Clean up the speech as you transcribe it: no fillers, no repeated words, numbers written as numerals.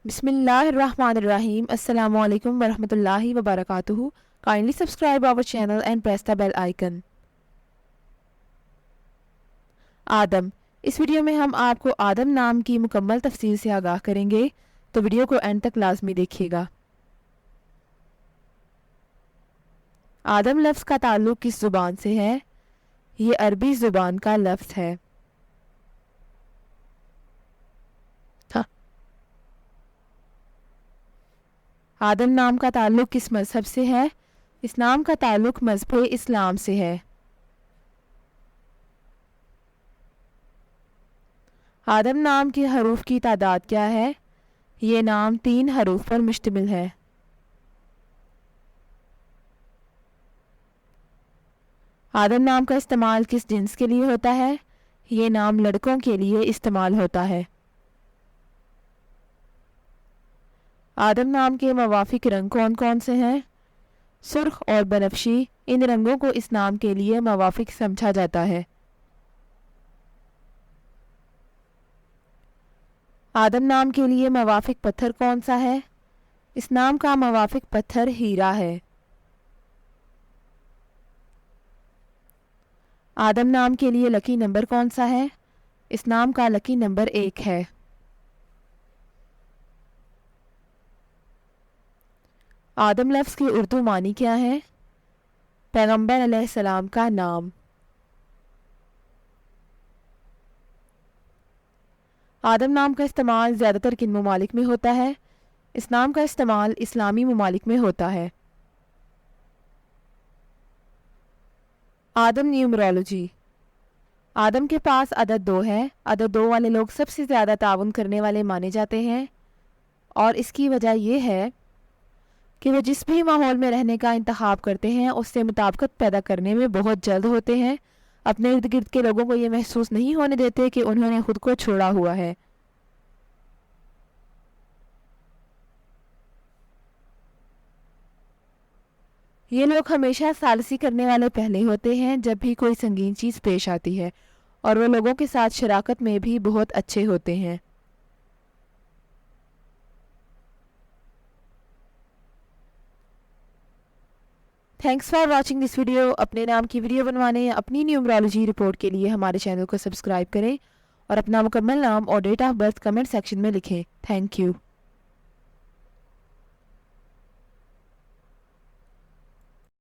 بسم اللہ الرحمن الرحیم. السلام علیکم ورحمۃ اللہ وبرکاتہ. Kindly subscribe our channel and press the bell icon. Adam. Us video میں ہم آپ کو آدم نام کی مکمل تفصیل سے آگاہ کریں گے، تو ویڈیو کو اینڈ تک لازمی دیکھیے گا. آدم لفظ کا تعلق کس زبان سے ہے؟ یہ عربی زبان کا لفظ ہے. آدم نام کا تعلق کس مذہب سے ہے؟ اس نام کا تعلق مذہب اسلام سے ہے. آدم نام کے حروف کی تعداد کیا ہے؟ یہ نام 3 حروف پر مشتمل ہے. آدم نام کا استعمال کس جنس کے لیے ہوتا ہے؟ یہ نام لڑکوں کے لیے استعمال ہوتا ہے. آدم نام کے موافق رنگ کون کون سے ہیں؟ سرخ اور بنفشی. ان رنگوں کو اس نام کے لیے موافق سمجھا جاتا ہے. آدم نام کے لیے موافق پتھر کون سا ہے؟ اس نام کا موافق پتھر ہیرا ہے. آدم نام کے لیے لکی نمبر کون سا ہے؟ اس نام کا لکی نمبر 1 ہے. آدم لفظ کی اردو معنی کیا ہے؟ پیغمبر علیہ السلام کا نام. آدم نام کا استعمال زیادہ تر کن ممالک میں ہوتا ہے؟ اس نام کا استعمال اسلامی ممالک میں ہوتا ہے. آدم نیومرولوجی. آدم کے پاس عدد 2 ہے. عدد 2 والے لوگ سب سے زیادہ تعاون کرنے والے مانے جاتے ہیں، اور اس کی وجہ یہ ہے کہ وہ جس بھی ماحول میں رہنے کا انتخاب کرتے ہیں اس سے مطابقت پیدا کرنے میں بہت جلد ہوتے ہیں. اپنے ارد گرد کے لوگوں کو یہ محسوس نہیں ہونے دیتے کہ انہوں نے خود کو چھوڑا ہوا ہے. یہ لوگ ہمیشہ ثالثی کرنے والے پہلے ہوتے ہیں جب بھی کوئی سنگین چیز پیش آتی ہے، اور وہ لوگوں کے ساتھ شراکت میں بھی بہت اچھے ہوتے ہیں. Thanks for watching this video. اپنے نام کی ویڈیو بنوانے یا اپنی نیومرولوجی رپورٹ کے لیے ہمارے چینل کو سبسکرائب کریں اور اپنا مکمل نام اور date of birth comment section میں لکھیں. Thank you.